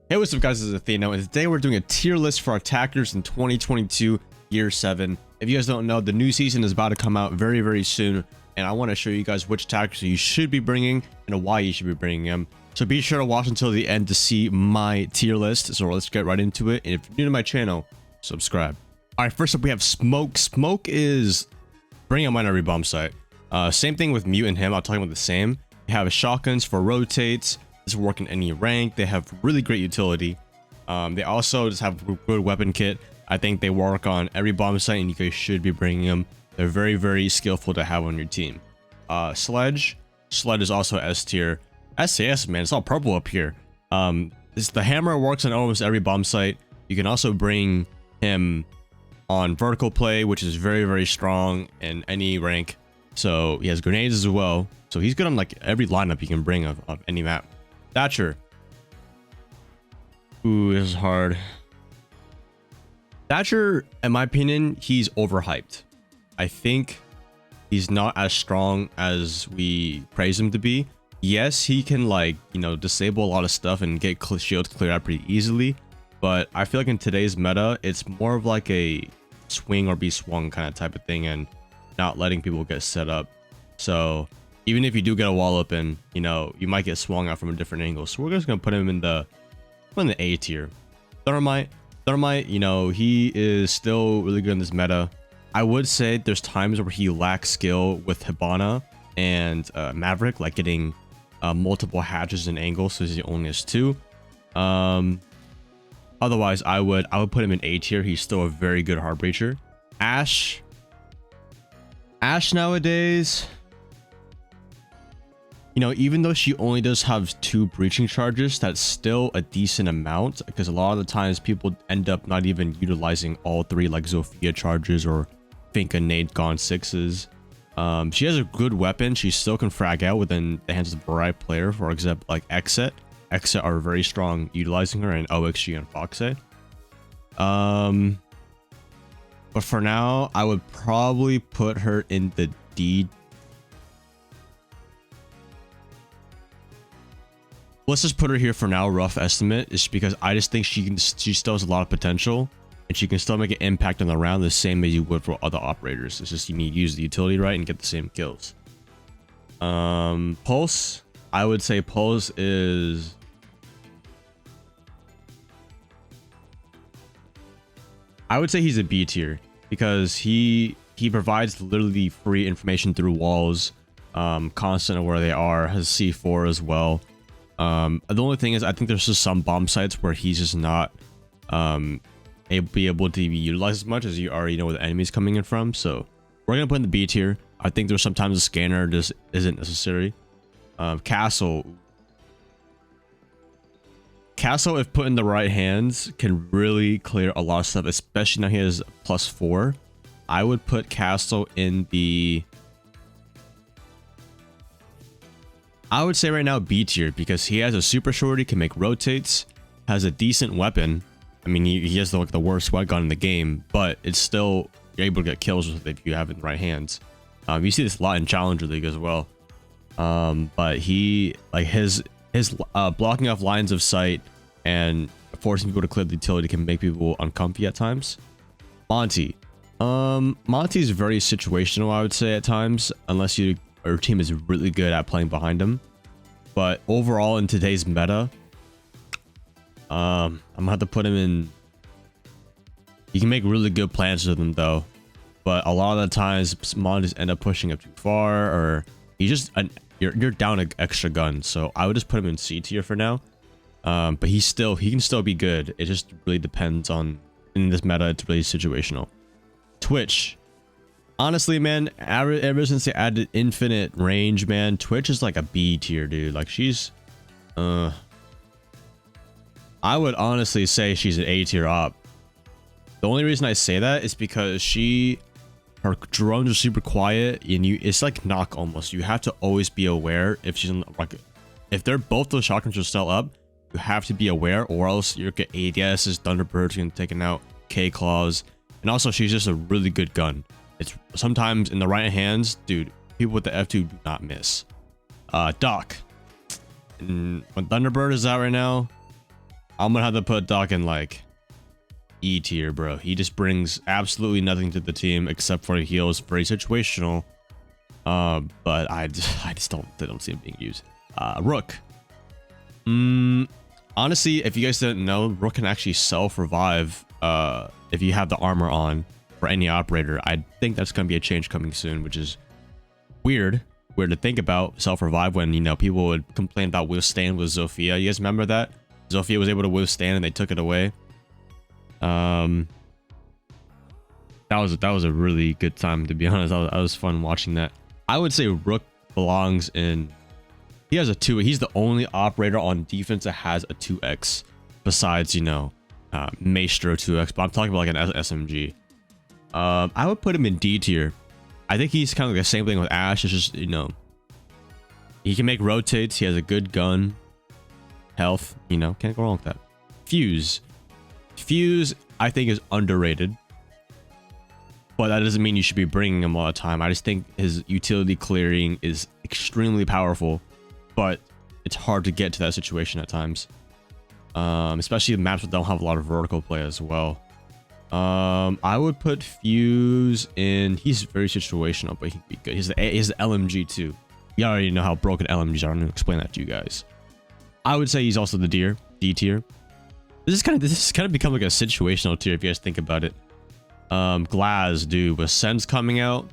Hey, what's up guys, this is Athieno, and today we're doing a tier list for attackers in 2022 Year 7. If you guys don't know, the new season is about to come out very soon, and I want to show you guys which attackers you should be bringing and why you should be bringing them. So be sure to watch until the end to see my tier list. So let's get right into it, and if you're new to my channel, subscribe. Alright, first up we have Smoke. Smoke is bringing him on every bomb site. Same thing with Mute and him, I'll talk about the same. You have shotguns for rotates. This will work in any rank. They have really great utility. They also just have a good weapon kit. I think they work on every bomb site, and you guys should be bringing them. They're very skillful to have on your team. Sledge is also S tier. SAS, man, it's all purple up here. The hammer works on almost every bomb site. You can also bring him on vertical play, which is very strong in any rank. So he has grenades as well. So he's good on like every lineup you can bring of any map. Thatcher. Ooh, this is hard. Thatcher, in my opinion, he's overhyped. I think he's not as strong as we praise him to be. Yes, he can, like, you know, disable a lot of stuff and get shields cleared out pretty easily. But I feel like in today's meta, it's more of like a swing or be swung kind of type of thing and not letting people get set up. So even if you do get a wall open, you know, you might get swung out from a different angle. So we're just gonna put him in the A tier. Thermite, you know, he is still really good in this meta. I would say there's times where he lacks skill with Habana and Maverick, like getting multiple hatches and angles, so he only has 2. Otherwise, I would put him in A tier. He's still a very good hard breacher. Ashe nowadays, you know, even though she only does have 2 breaching charges, that's still a decent amount, because a lot of the times people end up not even utilizing all 3, like Zofia charges or Finka nade gone 6s. She has a good weapon. She still can frag out within the hands of the right player. For example, like Exit are very strong utilizing her, and OXG and Foxay. But for now, I would probably put her in the D. Let's just put her here for now, rough estimate, is because I just think she still has a lot of potential, and she can still make an impact on the round the same as you would for other operators. It's just you need to use the utility right and get the same kills. Pulse, I would say Pulse is... I would say he's a B tier, because he provides literally free information through walls, constant of where they are, has C4 as well. The only thing is, I think there's just some bomb sites where he's just not able to be utilized as much, as you already know where the enemy's coming in from. So we're gonna put in the B tier. I think there's sometimes a scanner just isn't necessary. Castle, if put in the right hands, can really clear a lot of stuff, especially now he has +4. I would put Castle in the... I would say right now B tier, because he has a super shorty, can make rotates, has a decent weapon. I mean, he has the worst white gun in the game, but it's still, you're able to get kills with it if you have it in the right hands. You see this a lot in Challenger League as well. But he, like, his blocking off lines of sight and forcing people to clear the utility can make people uncomfy at times. Monty. Monty is very situational, I would say, at times, unless your team is really good at playing behind him. But overall, in today's meta, I'm gonna have to put him in... You can make really good plans with him though, but a lot of the times Monties end up pushing up too far, or you just you're down an extra gun. So I would just put him in C tier for now. But he can still be good. It just really depends on, in this meta, it's really situational. Twitch. Honestly, man, ever since they added infinite range, man, Twitch is like a B tier, dude. Like, she's... I would honestly say she's an A tier op. The only reason I say that is because her drones are super quiet, and it's like knock almost. You have to always be aware if she's in, like, if they're both those shotguns are still up, you have to be aware, or else you're gonna get ADSs, Thunderbirds getting taken out, K-Claws, and also she's just a really good gun. It's sometimes in the right hands, dude, people with the F2 do not miss. Doc. And when Thunderbird is out right now, I'm gonna have to put Doc in like E tier, bro. He just brings absolutely nothing to the team except for heals. Very situational. But I just don't see him being used. Rook. Honestly, if you guys didn't know, Rook can actually self-revive if you have the armor on for any operator. I think that's gonna be a change coming soon, which is weird to think about. Self-revive when, you know, people would complain about withstand with Zofia. You guys remember that? Zofia was able to withstand and they took it away. That was a really good time, to be honest. I was fun watching that. I would say Rook belongs in. He has a 2. He's the only operator on defense that has a 2x, besides, you know, Maestro 2x. But I'm talking about like an SMG. I would put him in D tier. I think he's kind of like the same thing with Ash. It's just, you know, he can make rotates. He has a good gun, health. You know, can't go wrong with that. Fuse, I think is underrated. But that doesn't mean you should be bringing him all the time. I just think his utility clearing is extremely powerful, but it's hard to get to that situation at times. Especially the maps that don't have a lot of vertical play as well. I would put Fuse in. He's very situational, but he'd be good. He's the LMG too. You already know how broken LMGs are. I'm gonna explain that to you guys. I would say he's also the D tier. This is kind of become like a situational tier if you guys think about it. Glaz, dude, with Sense coming out,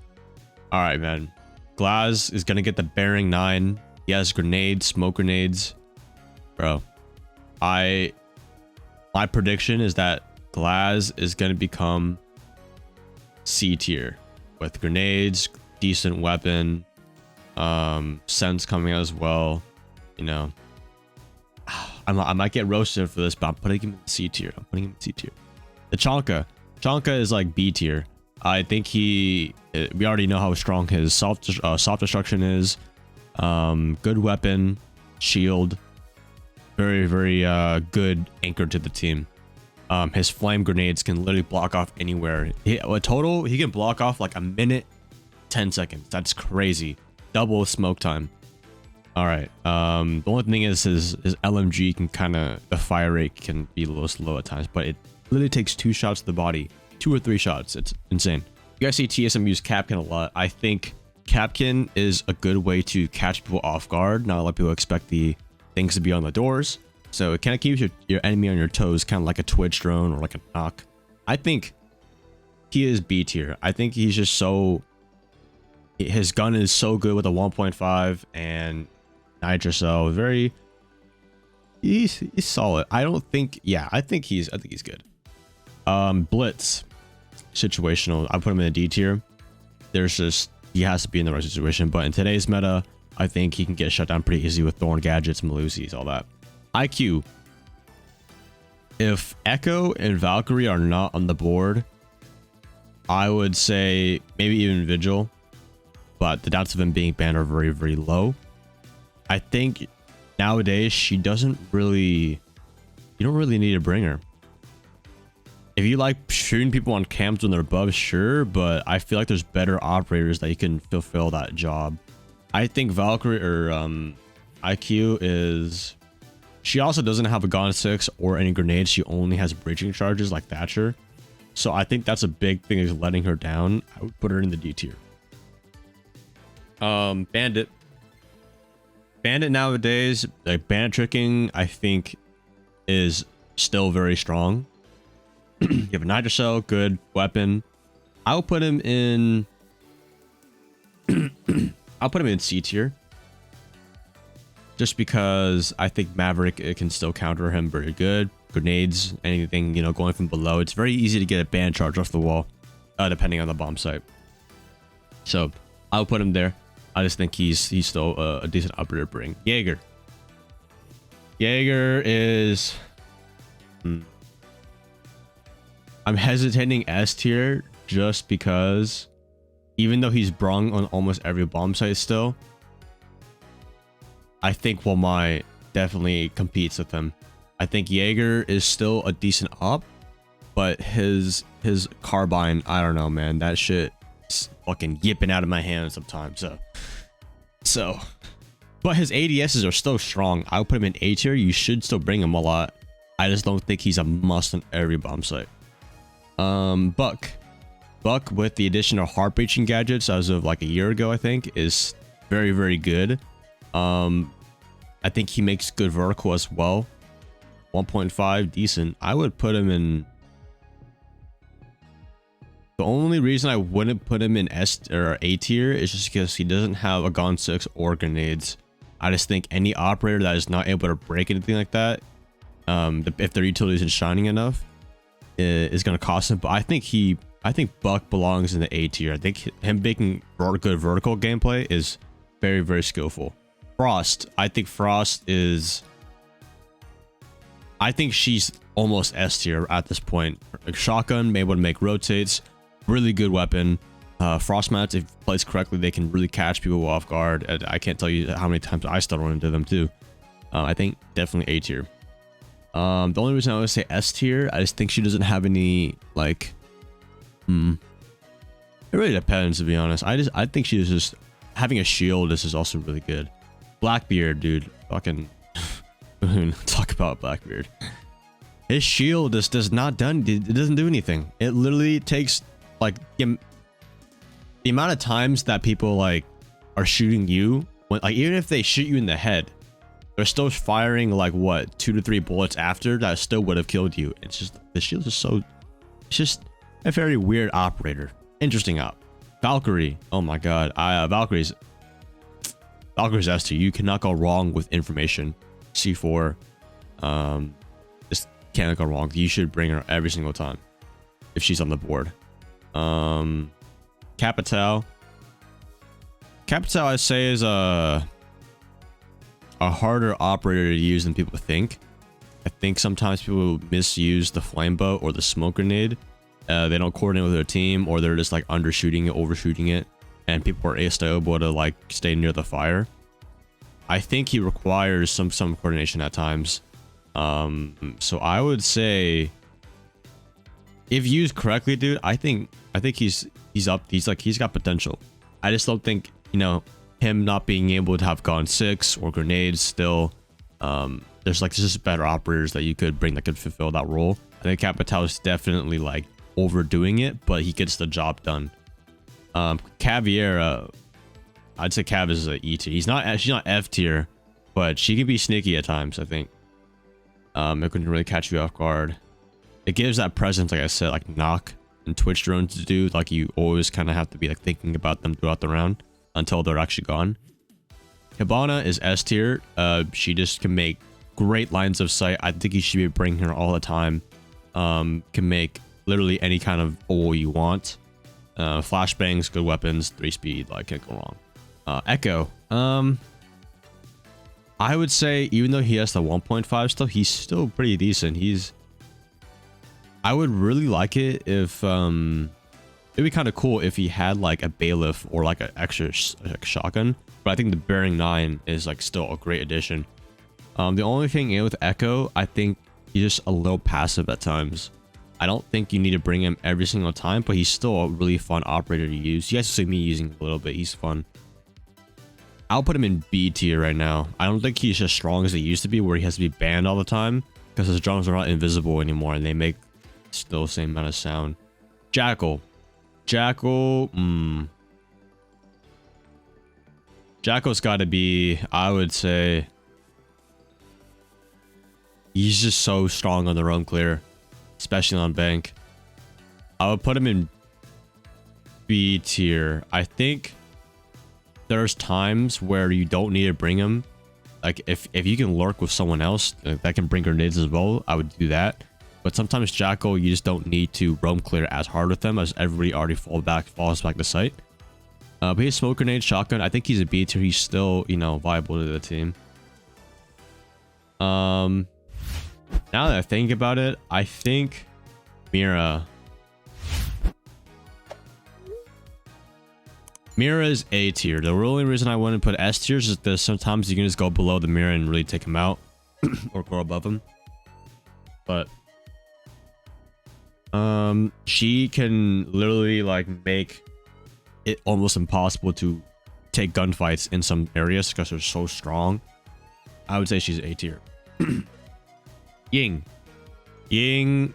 all right, man. Glaz is gonna get the bearing 9. He has grenades, smoke grenades, bro. My prediction is that Glaz is gonna become C tier with grenades, decent weapon, Sense coming out as well. You know, I might get roasted for this, but I'm putting him in C tier. The Chonka is like B tier. I think we already know how strong his soft destruction is. Good weapon, shield, very good anchor to the team. His flame grenades can literally block off anywhere. He can block off like a minute, 10 seconds. That's crazy. Double smoke time. All right. The only thing is his LMG can the fire rate can be a little slow at times, but it literally takes 2 shots to the body, 2 or 3 shots. It's insane. You guys see TSM use Capkin a lot. I think Capkin is a good way to catch people off guard. Not a lot of people expect the things to be on the doors, so it kind of keeps your enemy on your toes, kind of like a Twitch drone or like a knock. I think he is B tier. I think he's just his gun is so good with a 1.5 and nitrocell. He's solid. I think he's good. Blitz, situational. I put him in a D tier. He has to be in the right situation, but in today's meta, I think he can get shut down pretty easy with Thorn gadgets, Malusi's, all that. IQ. If Echo and Valkyrie are not on the board, I would say maybe even Vigil, but the doubts of him being banned are very low. I think nowadays you don't really need to bring her. If you like shooting people on camps when they're above, sure, but I feel like there's better operators that you can fulfill that job. I think Valkyrie or IQ is. She also doesn't have a Gon 6 or any grenades. She only has breaching charges like Thatcher. So I think that's a big thing, is letting her down. I would put her in the D tier. Bandit nowadays, like bandit tricking, I think is still very strong. You have a nitrocell, good weapon. I'll put him in. I'll put him in C tier. Just because I think Maverick, it can still counter him very good. Grenades, anything, going from below. It's very easy to get a band charge off the wall, depending on the bomb site. So I'll put him there. I just think he's still a decent operator to bring. Jaeger is. I'm hesitating S tier just because, even though he's brung on almost every bomb site still, I think Walmai definitely competes with him. I think Jaeger is still a decent op, but his carbine, I don't know, man. That shit is fucking yipping out of my hand sometimes. So, but his ADSs are still strong. I'll put him in A tier. You should still bring him a lot. I just don't think he's a must on every bomb site. Buck with the addition of heart breaching gadgets as of like a year ago, I think, is very, very good. I think he makes good vertical as well. 1.5, decent. I would put him in. The only reason I wouldn't put him in S or A tier is just because he doesn't have a Gon 6 or grenades. I just think any operator that is not able to break anything like that, if their utility isn't shining enough, is going to cost him. But I think Buck belongs in the A tier. I think him making good vertical gameplay is very, very skillful. Frost, I think she's almost S tier at this point. Like shotgun, able to make rotates, really good weapon. Frost mats, if placed correctly, they can really catch people off guard. I can't tell you how many times I still run into them too. I think definitely A tier. The only reason I would say S tier, I just think she doesn't have any like. It really depends, to be honest. I think she's just having a shield. This is also really good. Blackbeard, dude, fucking talk about Blackbeard. His shield just does not done. It doesn't do anything. It literally takes like the amount of times that people like are shooting you when, like, even if they shoot you in the head, they're still firing like what 2 to 3 bullets after that still would have killed you. It's just the shield is so. It's just a very weird operator. Interesting op. Valkyrie. Oh my god. Valkyrie's S tier. You cannot go wrong with information. C4. Just cannot go wrong. You should bring her every single time if she's on the board. Capital I say is a harder operator to use than people think. I think sometimes people misuse the flame bow or the smoke grenade. They don't coordinate with their team, or they're just like undershooting it, overshooting it, and people are still able to like stay near the fire. I think he requires some coordination at times. So I would say, if used correctly, dude, I think he's up. He's got potential. I just don't think, you know, him not being able to have Gon 6 or grenades still. There's just better operators that you could bring that could fulfill that role. I think Capital is definitely like overdoing it, but he gets the job done. Caviera, I'd say Cav is a E tier. She's not F tier, but she can be sneaky at times, I think. It can really catch you off guard. It gives that presence, like I said, like knock and twitch drones to do. Like you always kind of have to be like thinking about them throughout the round until they're actually gone. Habana is S tier. She just can make great lines of sight. I think you should be bringing her all the time. Can make literally any kind of ult you want. Flashbangs, good weapons, 3 speed, like can't go wrong. Echo. I would say even though he has the 1.5 stuff, he's still pretty decent. I would really like it if it'd be kind of cool if he had like a Bailiff or like an extra shotgun. But I think the Bearing 9 is like still a great addition. The only thing with Echo, I think he's just a little passive at times. I don't think you need to bring him every single time, but he's still a really fun operator to use. You guys see me using him a little bit. He's fun. I'll put him in B tier right now. I don't think he's as strong as he used to be, where he has to be banned all the time, because his drums are not invisible anymore and they make still the same amount of sound. Jackal. Jackal's got to be, I would say, he's just so strong on the roam clear, especially on bank. I would put him in B tier. I think there's times where you don't need to bring him. Like if you can lurk with someone else that can bring grenades as well, I would do that. But sometimes Jackal, you just don't need to roam clear as hard with them, as everybody already falls back to sight. But his smoke grenade, shotgun, I think he's a B tier. He's still, you know, viable to the team. Now that I think about it, I think Mira is A tier. The only reason I wouldn't put S tier is that sometimes you can just go below the Mira and really take him out or go above him. But she can literally like make it almost impossible to take gunfights in some areas because they're so strong. I would say she's A tier. Ying. Ying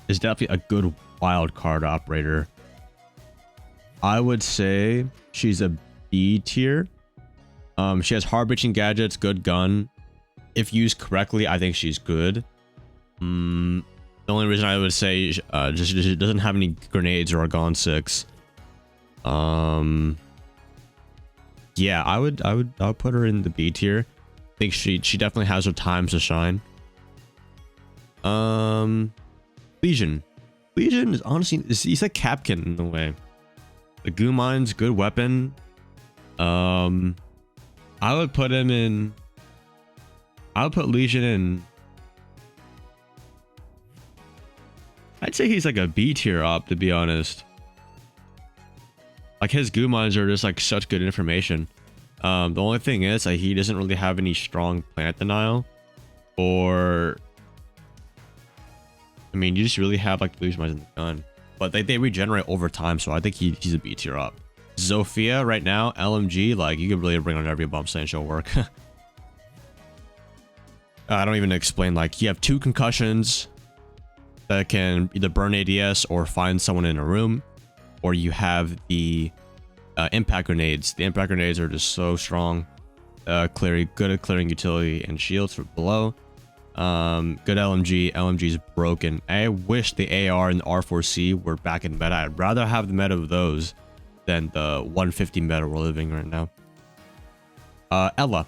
is definitely a good wild card operator. I would say she's a B tier. She has hard-breaching gadgets, good gun. If used correctly, I think she's good. The only reason I would say just she doesn't have any grenades or a Gon 6. Yeah, I would put her in the B tier. I think she definitely has her times to shine. Legion is honestly, he's like Capkin in a way. The goo mine's good weapon. I would put him in. I would put Legion in. I'd say he's like a B tier op, to be honest. Like his goo mines are just like such good information. The only thing is like, he doesn't really have any strong plant denial, or I mean, you just really have like Legion mines in the gun, but they regenerate over time, so I think he's a B tier op. Zofia right now, LMG, like you could really bring on every bomb site and she'll work. I don't even explain, like you have 2 concussions that can either burn ADS or find someone in a room, or you have the impact grenades. The impact grenades are just so strong, good at clearing utility and shields from below. Good LMG is broken. I wish the AR and the R4C were back in meta. I'd rather have the meta of those than the 150 meta we're living right now. Ella,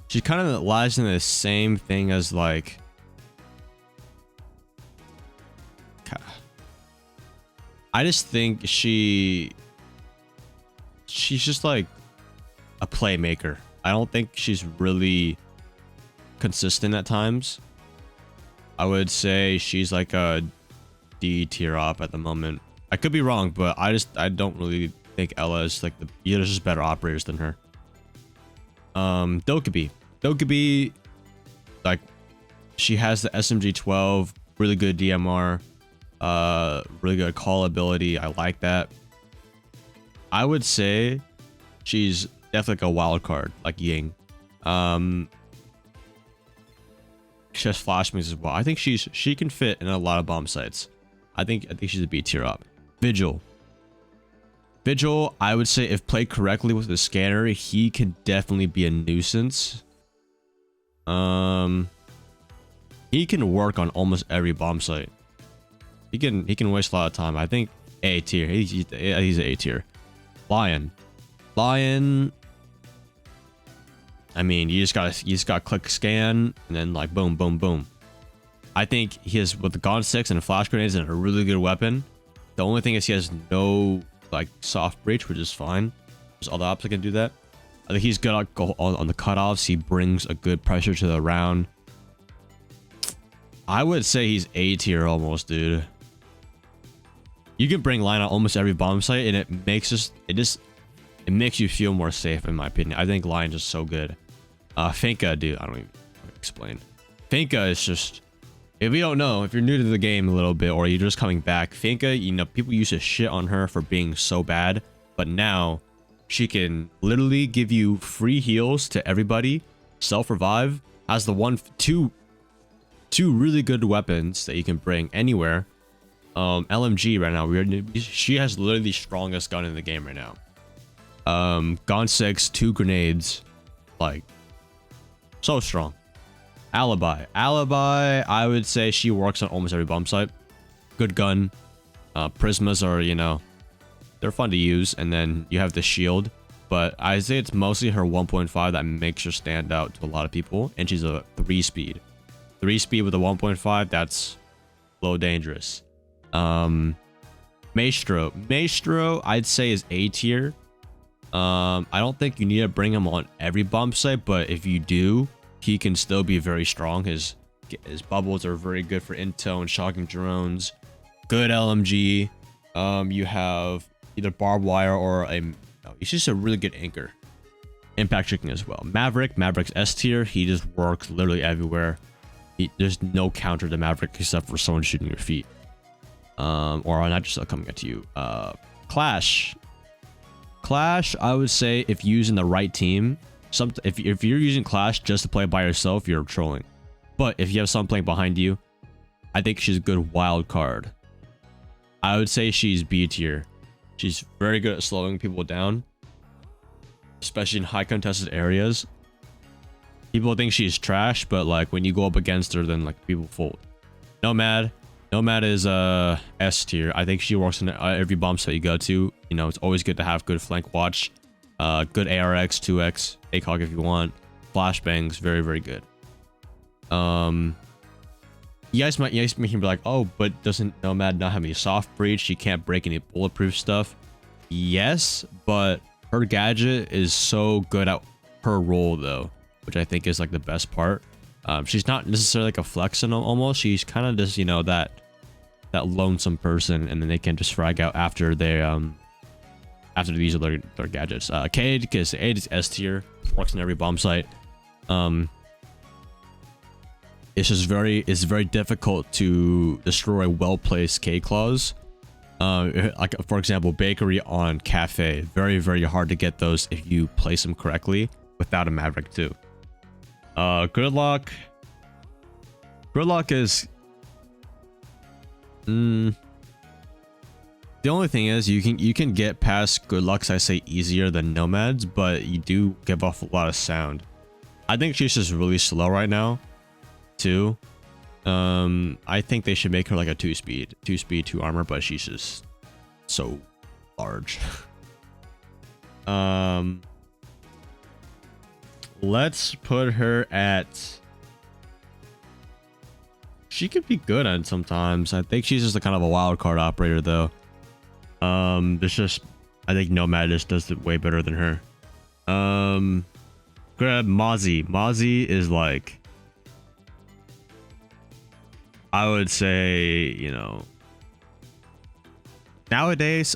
she kind of lies in the same thing as like, I just think she's just like a playmaker. I don't think she's really consistent at times. I would say she's like a D tier op at the moment. I could be wrong, but I don't really think Ella is like there's just better operators than her. Dokkaebi, like she has the SMG-12, really good DMR, really good call ability. I like that. I would say she's definitely like a wild card, like Ying. She has flash moves as well. I think she can fit in a lot of bomb sites. I think she's a B tier up. Vigil, I would say if played correctly with the scanner, he could definitely be a nuisance. He can work on almost every bomb site. He can waste a lot of time. I think A tier. He's an A tier. Lion. I mean, you just gotta click scan and then like boom, boom, boom. I think he has, with the Gon 6 and flash grenades, and a really good weapon. The only thing is he has no like soft breach, which is fine. There's other ops that can do that. I think he's good on the cutoffs. He brings a good pressure to the round. I would say he's A tier almost, dude. You can bring Lion on almost every bomb site, and it makes it makes you feel more safe, in my opinion. I think Lion's just so good. Finka, dude, I don't even explain. Finka is just, if you don't know, if you're new to the game a little bit, or you're just coming back, Finka, you know, people used to shit on her for being so bad, but now she can literally give you free heals to everybody, self-revive, has the two really good weapons that you can bring anywhere. LMG right now, she has literally the strongest gun in the game right now. Gon 6, 2 grenades, like so strong. Alibi, I would say she works on almost every bomb site. Good gun. Prismas are, you know, they're fun to use, and then you have the shield, but I say it's mostly her 1.5 that makes her stand out to a lot of people, and she's a 3-speed with a 1.5. That's low dangerous. Maestro, I'd say is A tier. I don't think you need to bring him on every bomb site, but if you do, he can still be very strong. His bubbles are very good for intel and shocking drones. Good LMG. You have either barbed wire or he's just a really good anchor. Impact tricking as well. Maverick's S tier. He just works literally everywhere. There's no counter to Maverick except for someone shooting your feet. Or not just coming at you. Clash, I would say if used in the right team, if you're using Clash just to play by yourself, you're trolling. But if you have someone playing behind you, I think she's a good wild card. I would say she's B tier. She's very good at slowing people down, especially in high contested areas. People think she's trash, but like when you go up against her, then like people fold. Nomad is S tier. I think she works in every bomb site you go to. You know, it's always good to have good flank watch, good ARX, 2x, ACOG if you want, flashbangs, very, very good. You guys might be like, oh, but doesn't Nomad not have any soft breach? She can't break any bulletproof stuff. Yes, but her gadget is so good at her role though, which I think is like the best part. She's not necessarily like a flex in almost. She's kind of just, you know, that lonesome person, and then they can just frag out after they after they use their gadgets. Cade is S tier, works in every bomb site. It's just very difficult to destroy well-placed K claws. Like for example, Bakery on Cafe, very, very hard to get those if you place them correctly without a Maverick too. Gridlock is the only thing is you can get past Gridlock's, I say, easier than Nomads, but you do give off a lot of sound. I think she's just really slow right now too. I think they should make her like a 2-speed, 2 armor, but she's just so large. Let's put her at, she could be good at sometimes. I think she's just a kind of a wild card operator though. There's just, I think Nomad just does it way better than her. Grab Mozzie. Mozzie is like, I would say, you know, nowadays,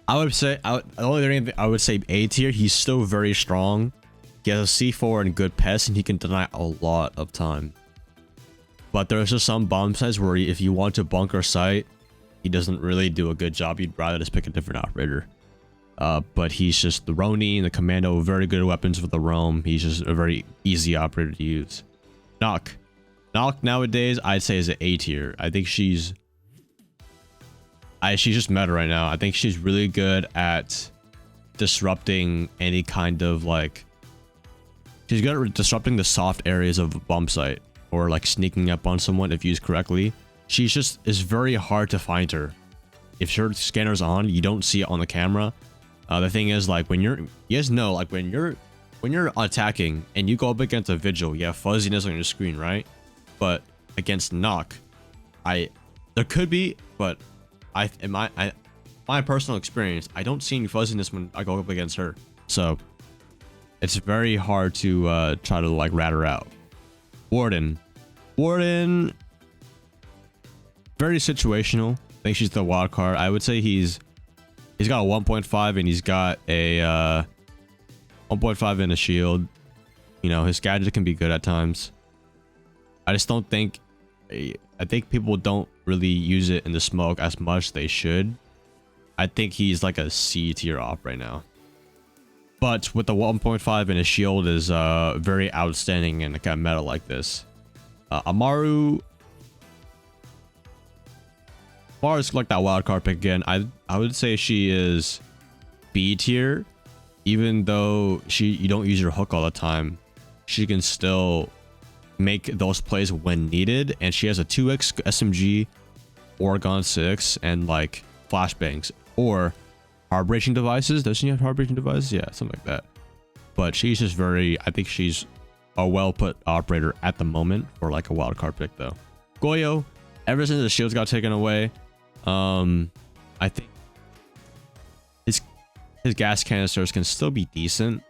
I would say, the only thing I would say A tier. He's still very strong. He has a C4 and good pest, and he can deny a lot of time. But there's just some bomb sites where if you want to bunker site, he doesn't really do a good job. You'd rather just pick a different operator. But he's just the Roni and the Commando, very good weapons for the roam. He's just a very easy operator to use. Knock nowadays, I'd say is an A tier. I think she's just meta right now. I think she's really good at disrupting any kind of like, she's good at disrupting the soft areas of a bomb site or like sneaking up on someone if used correctly. She's just, it's very hard to find her. If her scanner's on, you don't see it on the camera. The thing is, like when you're, you guys know, like when you're attacking and you go up against a Vigil, you have fuzziness on your screen, right? But against Knock, there could be, but in my personal experience, I don't see any fuzziness when I go up against her. So it's very hard to try to like rat her out. Warden, very situational. I think she's the wild card. I would say he's got a 1.5 and he's got a 1.5 and a shield. You know, his gadget can be good at times. I just don't think, I think people don't really use it in the smoke as much as they should. I think he's like a C tier op right now. But with the 1.5 and his shield is very outstanding in a kind of meta like this. Amaru's like that wild card pick again. I would say she is B tier, even though you don't use her hook all the time. She can still make those plays when needed, and she has a 2x SMG, Oregon 6, and like flashbangs or heart-breaching devices. Doesn't she have heart-breaching devices? Yeah, something like that. But she's just very, I think she's a well-put operator at the moment for like a wild card pick though. Goyo, ever since the shields got taken away, I think his gas canisters can still be decent.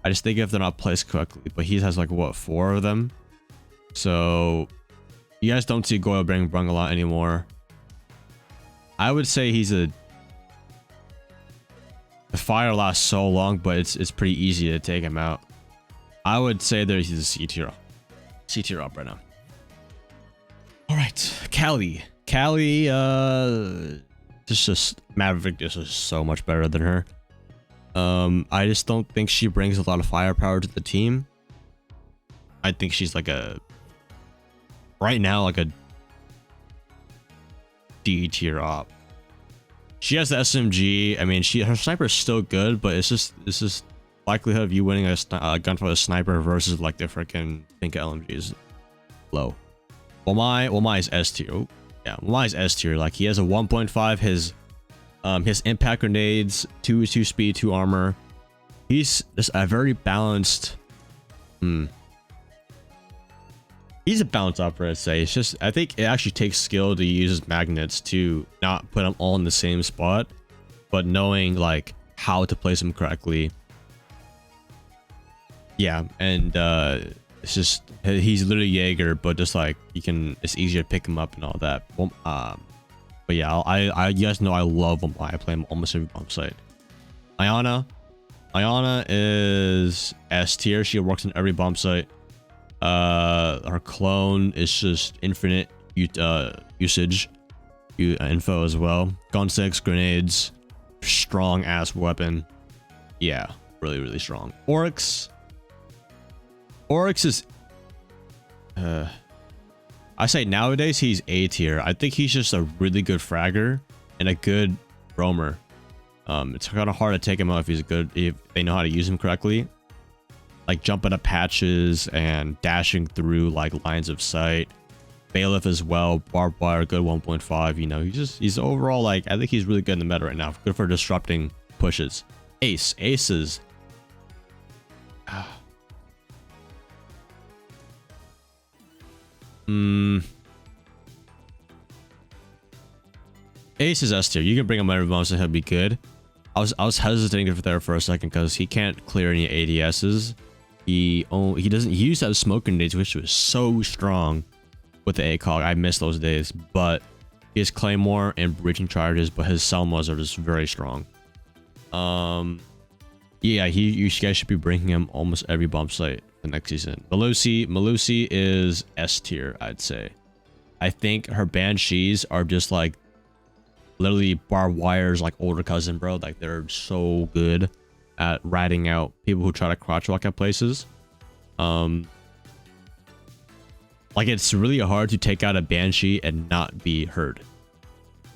I just think if they're not placed correctly, but he has like what, 4 of them. So you guys don't see Goyo being brung a lot anymore. I would say he's the fire lasts so long, but it's pretty easy to take him out. I would say that he's a C tier up right now. All right, Callie, just Maverick is just so much better than her. I just don't think she brings a lot of firepower to the team. I think she's like a right now like a D tier op. She has the SMG. I mean, her sniper is still good, but it's just likelihood of you winning a gunfight with a sniper versus like the freaking Pinka LMG is low. Well, my is S tier. Oh, yeah, my is S tier. Like he has a 1.5. His impact grenades, 2 speed, 2 armor. He's just a very balanced. He's a balanced operator, I'd say. It's just, I think it actually takes skill to use his magnets to not put them all in the same spot, but knowing like how to place them correctly. Yeah, and it's just he's literally Jaeger, but just like it's easier to pick him up and all that. But yeah, I you guys know I love him. I play him almost every bump site. Ayanna is S tier. She works in every bump site. Her clone is just infinite usage, info as well. Gun 6, grenades, strong ass weapon. Yeah, really strong. Oryx is I say nowadays he's A tier. I think he's just a really good fragger and a good roamer. It's kind of hard to take him out if they know how to use him correctly. Like jumping up patches and dashing through like lines of sight. Bailiff as well, barbed wire, good 1.5. You know, he's overall like, I think he's really good in the meta right now. Good for disrupting pushes. Aces. Ace is S tier. You can bring him every once and he'll be good. I was hesitating there for a second because he can't clear any ADSs. He used to have smoke grenades, which was so strong with the ACOG. I miss those days. But he has Claymore and breaching charges, but his Selmas are just very strong. Yeah, you guys should be bringing him almost every bump site the next season. Melusi is S tier, I'd say. I think her banshees are just like literally barbed wire's like older cousin, bro. Like they're so good at ratting out people who try to crotch walk at places. Like it's really hard to take out a banshee and not be hurt.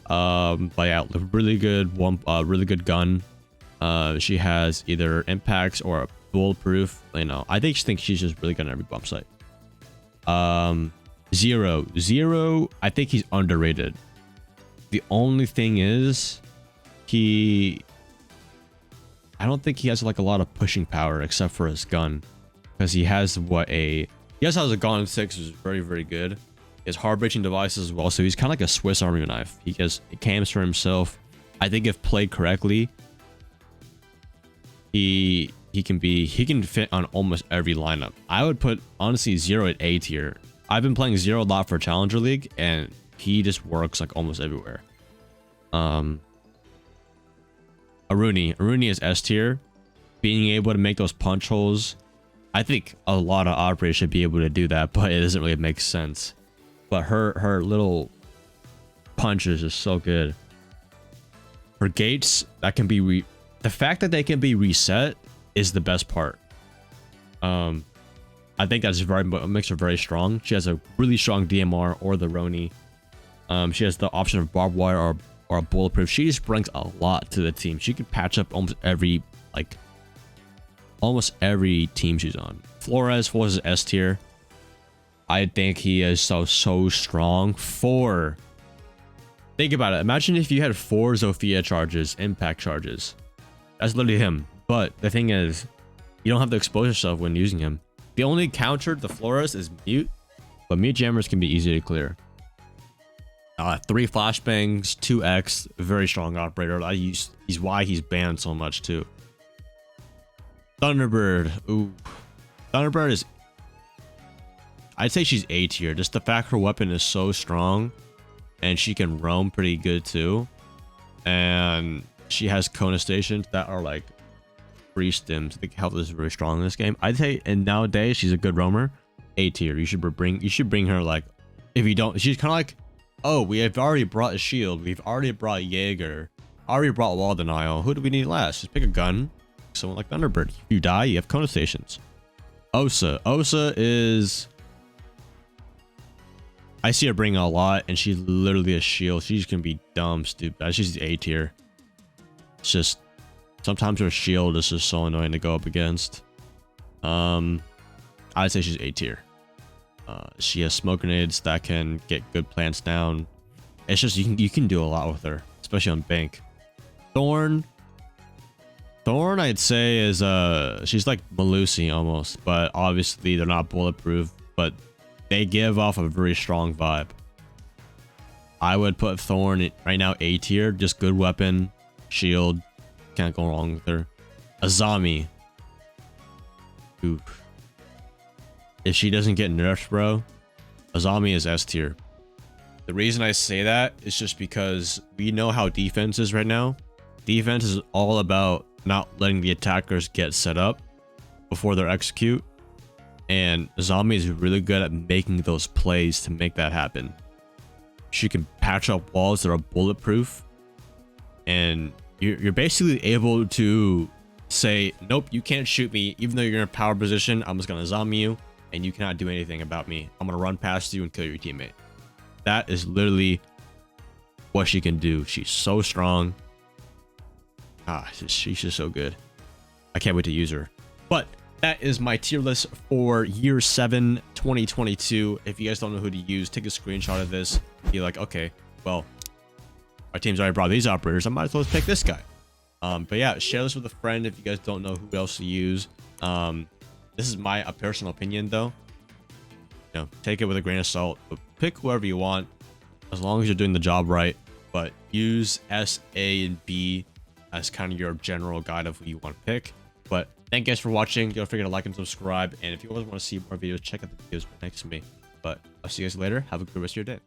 But yeah, really good gun. She has either impacts or bulletproof. You know, I think she's just really good on every bump site. Zero, I think he's underrated. The only thing is I don't think he has like a lot of pushing power except for his gun, because he has a gun 6, which is very good. He has hard breaching devices as well, so he's kind of like a Swiss Army knife. He has cams for himself. I think if played correctly, he can fit on almost every lineup. I would put honestly Zero at A tier. I've been playing Zero a lot for Challenger League, and he just works like almost everywhere. Aruni is S tier. Being able to make those punch holes, I think a lot of operators should be able to do that, but it doesn't really make sense. But her little punches is so good. Her gates that can be the fact that they can be reset is the best part. I think that's makes her very strong. She has a really strong DMR or the Roni. She has the option of barbed wire or a bulletproof. She just brings a lot to the team. She can patch up almost every team she's on. Flores is S tier. I think he is so strong. 4. Think about it. Imagine if you had 4 Zofia charges, impact charges. That's literally him. But the thing is, you don't have to expose yourself when using him. The only counter to Flores is mute, but mute jammers can be easy to clear. 3 flashbangs, 2x, very strong operator. He's why he's banned so much too. Thunderbird, ooh, Thunderbird is, I'd say she's A tier. Just the fact her weapon is so strong, and she can roam pretty good too, and she has Kona stations that are like free stims. The health is very strong in this game. I'd say, and nowadays she's a good roamer. A tier. You should bring her like, if you don't, she's kind of like, oh, we have already brought a shield. We've already brought Jaeger. Already brought wall denial. Who do we need last? Just pick a gun someone like Thunderbird. If you die, you have Kona stations. Osa is... I see her bring a lot, and she's literally a shield. She's gonna be dumb, stupid. She's A tier. It's just... sometimes her shield is just so annoying to go up against. I'd say she's A tier. She has smoke grenades that can get good plants down. It's just you can do a lot with her, especially on bank. Thorn I'd say is she's like Melusi almost, but obviously they're not bulletproof, but they give off a very strong vibe. I would put Thorn right now A tier, just good weapon, shield, can't go wrong with her. Azami. Oof. If she doesn't get nerfed, bro, Azami is S tier. The reason I say that is just because we know how defense is right now. Defense is all about not letting the attackers get set up before they execute. And Azami is really good at making those plays to make that happen. She can patch up walls that are bulletproof. And you're basically able to say, nope, you can't shoot me. Even though you're in a power position, I'm just going to Azami you. And you cannot do anything about me. I'm going to run past you and kill your teammate. That is literally what she can do. She's so strong. She's just so good. I can't wait to use her. But that is my tier list for year 7 2022. If you guys don't know who to use, take a screenshot of this. Be like, okay, well, our team's already brought these operators. I might as well pick this guy. But yeah, share this with a friend if you guys don't know who else to use. This is my personal opinion, though. You know, take it with a grain of salt. But pick whoever you want, as long as you're doing the job right. But use S, A, and B as kind of your general guide of who you want to pick. But thank you guys for watching. Don't forget to like and subscribe. And if you guys want to see more videos, check out the videos next to me. But I'll see you guys later. Have a good rest of your day.